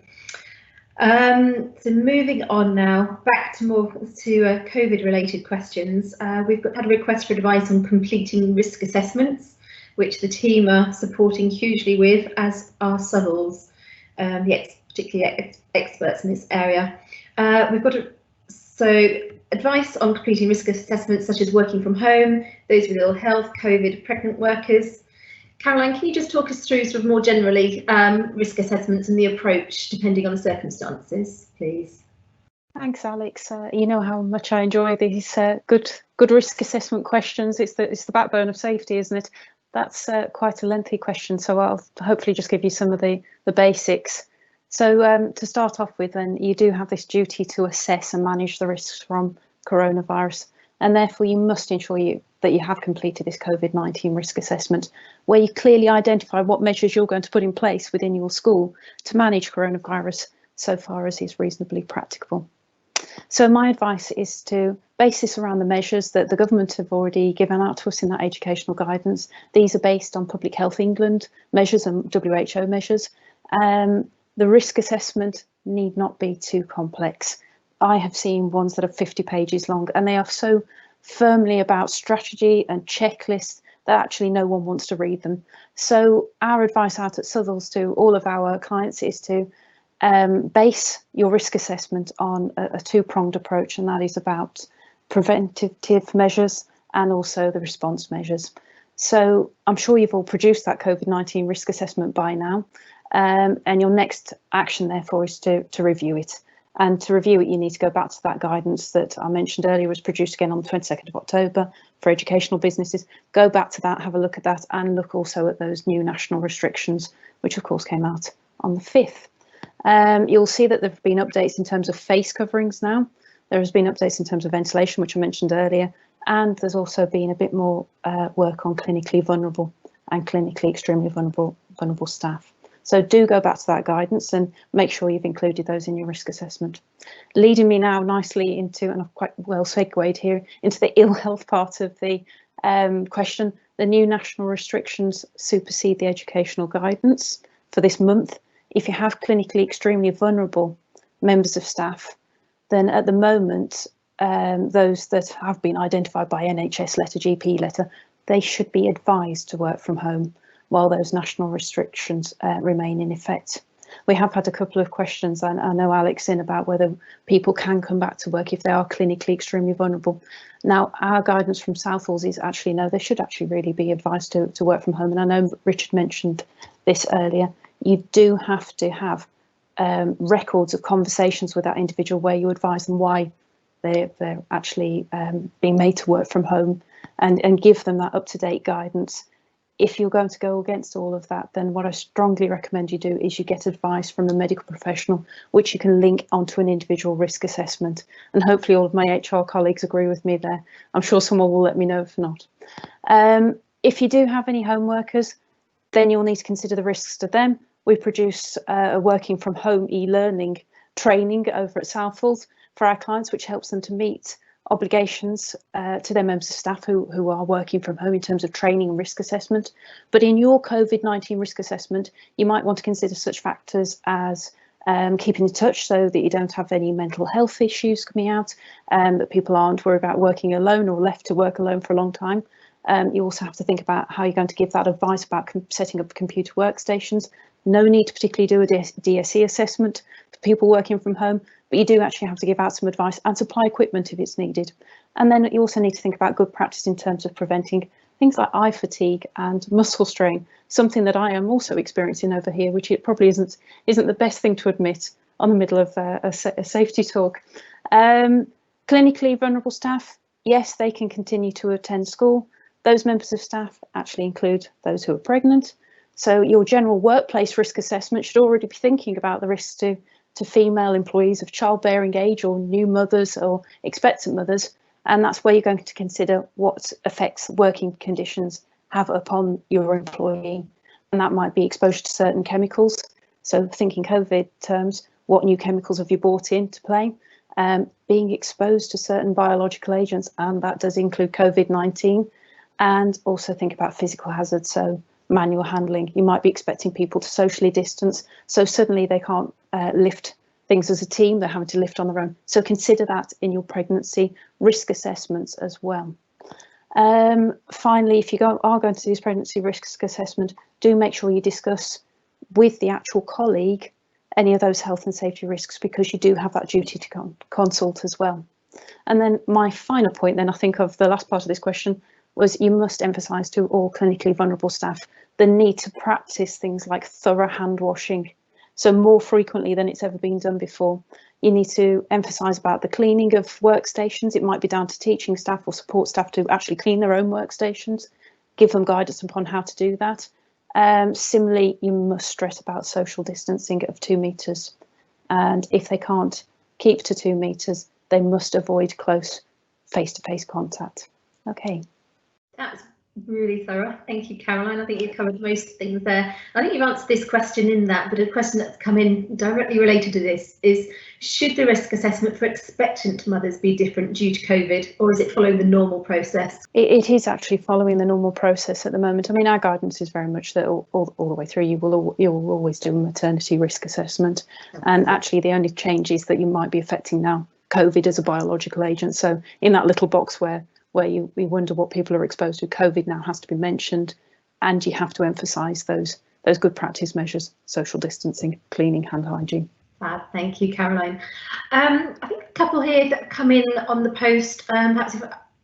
So moving on now, back to more COVID-related questions. We've had a request for advice on completing risk assessments, which the team are supporting hugely with, as are Southalls, particularly experts in this area. We've got advice on completing risk assessments such as working from home, those with ill health, COVID, pregnant workers. Caroline, can you just talk us through sort of more generally risk assessments and the approach depending on the circumstances, please? Thanks, Alex. You know how much I enjoy these good risk assessment questions. It's the backbone of safety, isn't it? That's quite a lengthy question, so I'll hopefully just give you some of the basics. So to start off with, then, you do have this duty to assess and manage the risks from coronavirus, and therefore you must ensure that you have completed this COVID-19 risk assessment, where you clearly identify what measures you're going to put in place within your school to manage coronavirus so far as is reasonably practicable. So my advice is to base this around the measures that the government have already given out to us in that educational guidance. These are based on Public Health England measures and WHO measures. The risk assessment need not be too complex. I have seen ones that are 50 pages long, and they are so firmly about strategy and checklists that actually no one wants to read them. So our advice out at Southalls to all of our clients is to base your risk assessment on a two-pronged approach, and that is about preventative measures and also the response measures. So I'm sure you've all produced that COVID-19 risk assessment by now, and your next action therefore is to review it. And to review it, you need to go back to that guidance that I mentioned earlier, was produced again on the 22nd of October for educational businesses. Go back to that, have a look at that, and look also at those new national restrictions, which of course came out on the 5th. You'll see that there have been updates in terms of face coverings now. There has been updates in terms of ventilation, which I mentioned earlier, and there's also been a bit more work on clinically vulnerable and clinically extremely vulnerable staff. So do go back to that guidance and make sure you've included those in your risk assessment. Leading me now nicely into, and I've quite well segued here, into the ill health part of the question. The new national restrictions supersede the educational guidance for this month. If you have clinically extremely vulnerable members of staff, then at the moment, those that have been identified by NHS letter, GP letter, they should be advised to work from home while those national restrictions remain in effect. We have had a couple of questions, and I know Alex in, about whether people can come back to work if they are clinically extremely vulnerable. Now, our guidance from Southalls is actually no, they should actually really be advised to work from home. And I know Richard mentioned this earlier. You do have to have records of conversations with that individual where you advise them why they're actually being made to work from home, and give them that up-to-date guidance. If you're going to go against all of that, then what I strongly recommend you do is you get advice from a medical professional, which you can link onto an individual risk assessment. And hopefully all of my HR colleagues agree with me there. I'm sure someone will let me know if not. If you do have any home workers, then you'll need to consider the risks to them. We produce a working from home e-learning training over at Southalls for our clients, which helps them to meet obligations to their members of staff who are working from home in terms of training and risk assessment. But in your COVID-19 risk assessment, you might want to consider such factors as keeping in touch so that you don't have any mental health issues coming out, that people aren't worried about working alone or left to work alone for a long time. You also have to think about how you're going to give that advice about setting up computer workstations. No need to particularly do a DSE assessment for people working from home, but you do actually have to give out some advice and supply equipment if it's needed. And then you also need to think about good practice in terms of preventing things like eye fatigue and muscle strain, something that I am also experiencing over here, which it probably isn't the best thing to admit on the middle of a safety talk. Clinically vulnerable staff, yes, they can continue to attend school. Those members of staff actually include those who are pregnant. So your general workplace risk assessment should already be thinking about the risks to female employees of childbearing age or new mothers or expectant mothers. And that's where you're going to consider what effects working conditions have upon your employee. And that might be exposure to certain chemicals. So thinking COVID terms, what new chemicals have you brought into play? Being exposed to certain biological agents, and that does include COVID-19. And also think about physical hazards, so manual handling. You might be expecting people to socially distance, so suddenly they can't lift things as a team, they're having to lift on their own. So consider that in your pregnancy risk assessments as well. Finally, if you are going to do this pregnancy risk assessment, do make sure you discuss with the actual colleague any of those health and safety risks, because you do have that duty to consult as well. And then my final point then, I think, of the last part of this question was you must emphasise to all clinically vulnerable staff the need to practice things like thorough hand washing. So more frequently than it's ever been done before. You need to emphasise about the cleaning of workstations. It might be down to teaching staff or support staff to actually clean their own workstations, give them guidance upon how to do that. Similarly, you must stress about social distancing of 2 metres. And if they can't keep to 2 metres, they must avoid close face-to-face contact. Okay. That's really thorough. Thank you, Caroline. I think you've covered most things there. I think you've answered this question in that, but a question that's come in directly related to this is, should the risk assessment for expectant mothers be different due to COVID, or is it following the normal process? It is actually following the normal process at the moment. I mean, our guidance is very much that all the way through you will always do a maternity risk assessment. And actually the only change is that you might be affecting now COVID as a biological agent. So in that little box where we wonder what people are exposed to, COVID now has to be mentioned, and you have to emphasise those good practice measures: social distancing, cleaning, hand hygiene. Thank you, Caroline. I think a couple here that come in on the post, perhaps if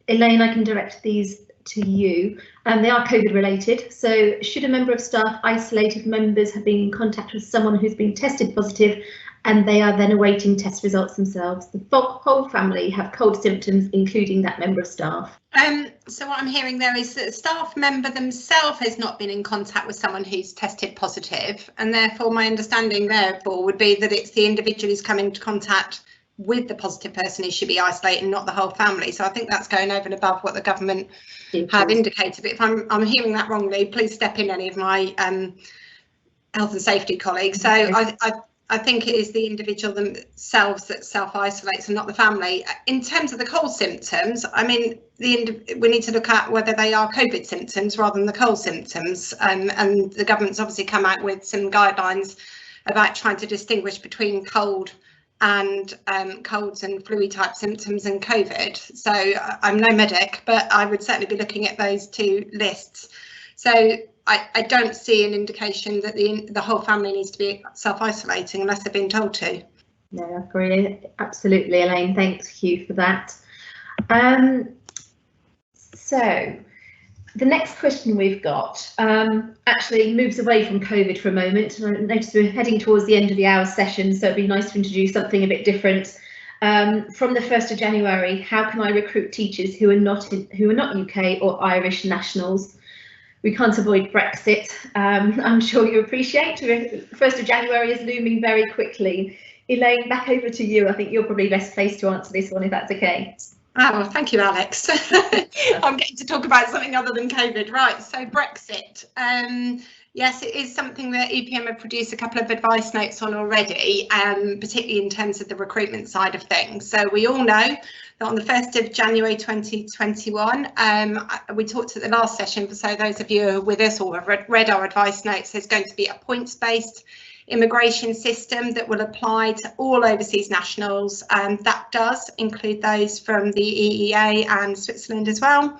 Elaine, I can direct these to you. They are COVID related. So should a member of staff isolate if members have been in contact with someone who's been tested positive and they are then awaiting test results themselves? The whole family have cold symptoms, including that member of staff. So what I'm hearing there is that a staff member themselves has not been in contact with someone who's tested positive, and therefore my understanding therefore would be that it's the individual who's come into contact with the positive person who should be isolated, not the whole family. So I think that's going over and above what the government have indicated. But if I'm hearing that wrongly, please step in, any of my health and safety colleagues. So I think it is the individual themselves that self-isolates and not the family. In terms of the cold symptoms, I mean, we need to look at whether they are COVID symptoms rather than the cold symptoms. And the government's obviously come out with some guidelines about trying to distinguish between cold and colds and flu type symptoms and COVID. So I'm no medic, but I would certainly be looking at those two lists. So I don't see an indication that the whole family needs to be self-isolating unless they're being told to. No, brilliant. Absolutely, Elaine. Thanks you for that. So the next question we've got actually moves away from COVID for a moment. And I noticed we're heading towards the end of the hour session, so it'd be nice to introduce something a bit different. From the 1st of January, how can I recruit teachers who are not UK or Irish nationals? We can't avoid Brexit. I'm sure you appreciate. 1st of January is looming very quickly. Elaine, back over to you. I think you're probably best placed to answer this one, if that's okay. Oh, thank you, Alex. I'm getting to talk about something other than COVID. Right, so Brexit. Yes, it is something that EPM have produced a couple of advice notes on already, particularly in terms of the recruitment side of things. So we all know that on the 1st of January 2021, we talked at the last session, so those of you who are with us or have read our advice notes, there's going to be a points-based immigration system that will apply to all overseas nationals, and that does include those from the EEA and Switzerland as well.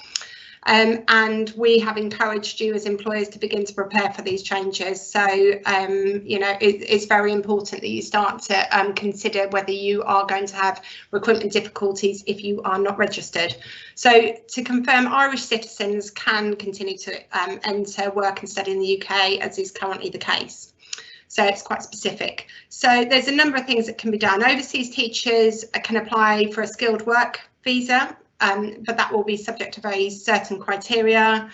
And we have encouraged you as employers to begin to prepare for these changes. So, you know, it's very important that you start to consider whether you are going to have recruitment difficulties if you are not registered. So to confirm, Irish citizens can continue to enter, work and study in the UK, as is currently the case. So it's quite specific. So there's a number of things that can be done. Overseas teachers can apply for a skilled work visa, but that will be subject to very certain criteria.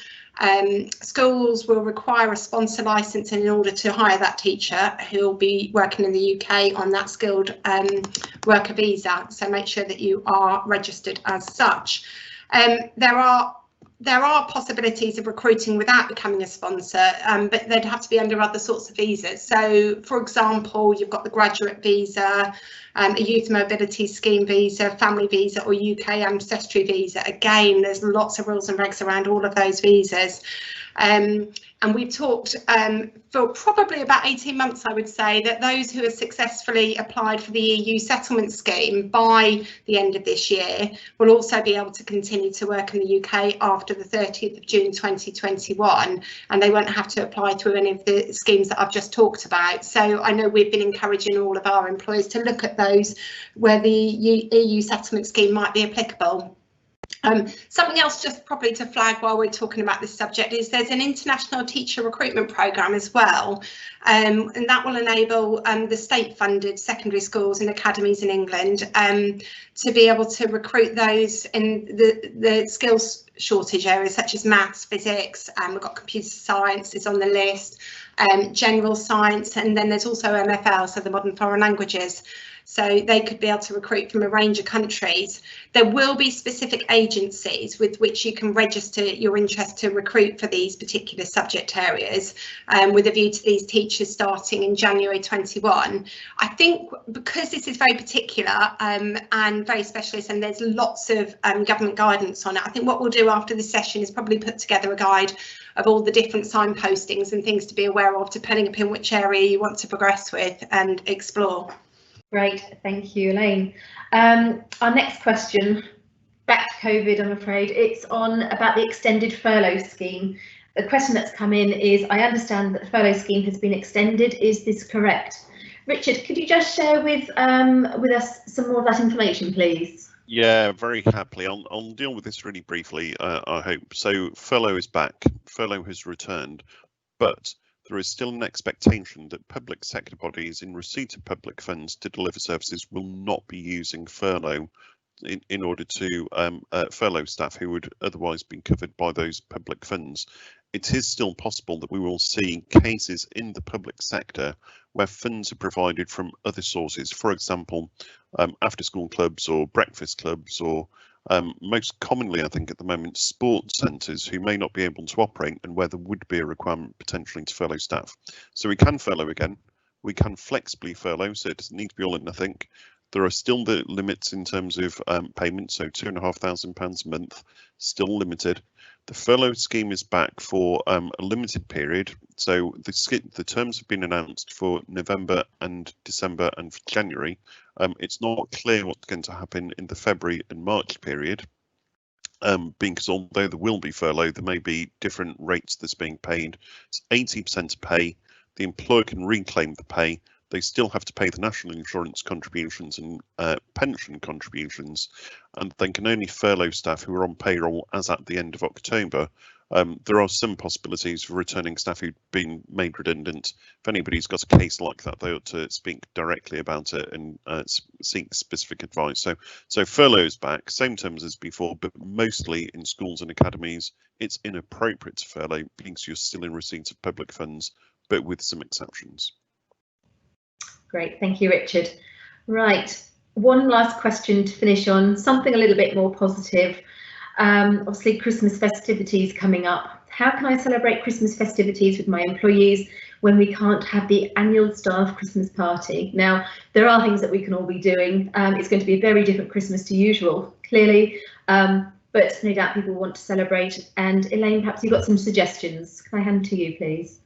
Schools will require a sponsor licence in order to hire that teacher who will be working in the UK on that skilled worker visa. So make sure that you are registered as such. There are possibilities of recruiting without becoming a sponsor, but they'd have to be under other sorts of visas. So, for example, you've got the graduate visa, a youth mobility scheme visa, family visa, or UK ancestry visa. Again, there's lots of rules and regs around all of those visas. And we've talked for probably about 18 months, I would say, that those who have successfully applied for the EU settlement scheme by the end of this year will also be able to continue to work in the UK after the 30th of June 2021, and they won't have to apply through any of the schemes that I've just talked about. So I know we've been encouraging all of our employees to look at those where the EU settlement scheme might be applicable. Something else just probably to flag while we're talking about this subject is there's an international teacher recruitment programme as well, and that will enable the state-funded secondary schools and academies in England to be able to recruit those in the skills shortage areas such as maths, physics, we've got computer science is on the list, general science, and then there's also MFL, so the modern foreign languages. So they could be able to recruit from a range of countries. There will be specific agencies with which you can register your interest to recruit for these particular subject areas, with a view to these teachers starting in January 21. I think because this is very particular and very specialist, and there's lots of government guidance on it, I think what we'll do after this session is probably put together a guide of all the different signpostings and things to be aware of, depending upon which area you want to progress with and explore. Great, thank you, Elaine. Our next question, back to COVID, I'm afraid. It's on about the extended furlough scheme. The question that's come in is, I understand that the furlough scheme has been extended. Is this correct? Richard, could you just share with us some more of that information, please? Yeah, very happily. I'll deal with this really briefly, I hope. So furlough is back, furlough has returned, but there is still an expectation that public sector bodies in receipt of public funds to deliver services will not be using furlough in order to furlough staff who would otherwise be covered by those public funds. It is still possible that we will see cases in the public sector where funds are provided from other sources, for example, after school clubs or breakfast clubs, or most commonly, I think at the moment, sports centres who may not be able to operate and where there would be a requirement potentially to furlough staff. So we can furlough again, we can flexibly furlough, so it doesn't need to be all or nothing. There are still the limits in terms of payment, so £2,500 a month, still limited. The furlough scheme is back for a limited period, so the terms have been announced for November and December and for January. It's not clear what's going to happen in the February and March period, because although there will be furlough, there may be different rates that's being paid. It's 80% pay, the employer can reclaim the pay, they still have to pay the national insurance contributions and pension contributions, and they can only furlough staff who are on payroll as at the end of October. There are some possibilities for returning staff who've been made redundant. If anybody's got a case like that, they ought to speak directly about it and seek specific advice. So furlough is back, same terms as before, but mostly in schools and academies, it's inappropriate to furlough because you're still in receipt of public funds, but with some exceptions. Great, thank you, Richard. Right, one last question to finish on, something a little bit more positive. Obviously, Christmas festivities coming up. How can I celebrate Christmas festivities with my employees when we can't have the annual staff Christmas party? Now, there are things that we can all be doing. It's going to be a very different Christmas to usual, clearly, but no doubt people want to celebrate. And Elaine, perhaps you've got some suggestions. Can I hand to you, please?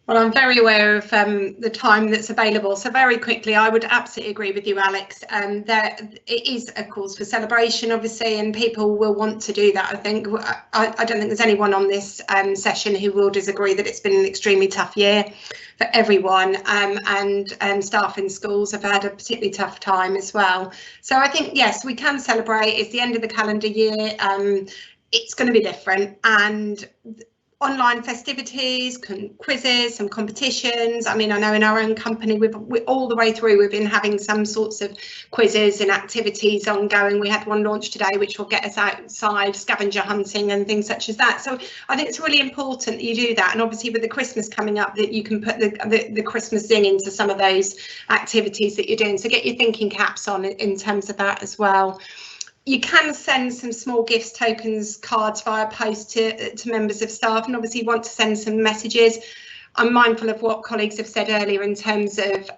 Well, I'm very aware of the time that's available. So very quickly, I would absolutely agree with you, Alex. It is a cause for celebration, obviously, and people will want to do that. I think I don't think there's anyone on this session who will disagree that it's been an extremely tough year for everyone, and staff in schools have had a particularly tough time as well. So I think, yes, we can celebrate. It's the end of the calendar year. It's going to be different, and online festivities, quizzes, some competitions. I mean, I know in our own company, we all the way through, we've been having some sorts of quizzes and activities ongoing. We had one launched today, which will get us outside scavenger hunting and things such as that. So I think it's really important that you do that. And obviously with the Christmas coming up, that you can put the Christmas zing into some of those activities that you're doing. So get your thinking caps on in terms of that as well. You can send some small gifts, tokens, cards via post to members of staff, and obviously want to send some messages. I'm mindful of what colleagues have said earlier in terms of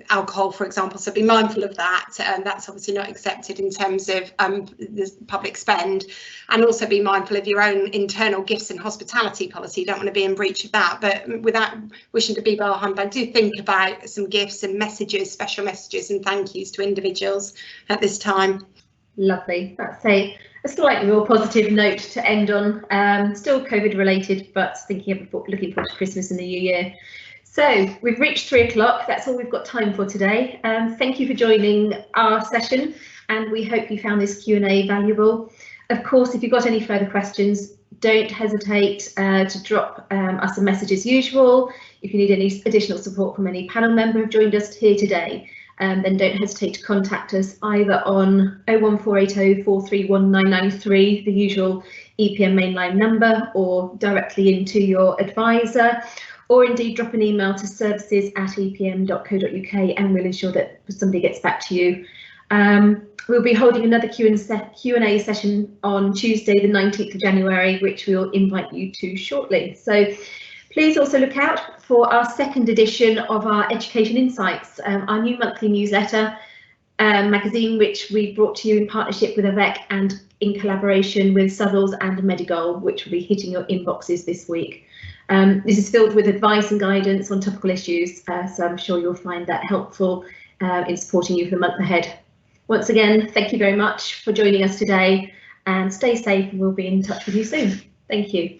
alcohol, for example, so be mindful of that. That's obviously not accepted in terms of the public spend, and also be mindful of your own internal gifts and hospitality policy. You don't want to be in breach of that, but without wishing to be bar humbug, do think about some gifts and messages, special messages and thank yous to individuals at this time. Lovely. That's a slightly more positive note to end on. Still COVID related, but looking forward to Christmas and the New Year. So we've reached 3 o'clock. That's all we've got time for today. Thank you for joining our session, and we hope you found this Q&A valuable. Of course, if you've got any further questions, don't hesitate to drop us a message as usual. If you need any additional support from any panel member who've joined us here today, then don't hesitate to contact us either on 01480 431993, the usual EPM mainline number, or directly into your advisor, or indeed drop an email to services@epm.co.uk and we'll ensure that somebody gets back to you. We'll be holding another Q&A session on Tuesday the 19th of January, which we'll invite you to shortly. So please also look out for our second edition of our Education Insights, our new monthly newsletter magazine, which we brought to you in partnership with Avec and in collaboration with Southalls and Medigold, which will be hitting your inboxes this week. This is filled with advice and guidance on topical issues, so I'm sure you'll find that helpful in supporting you for the month ahead. Once again, thank you very much for joining us today, and stay safe, and we'll be in touch with you soon. Thank you.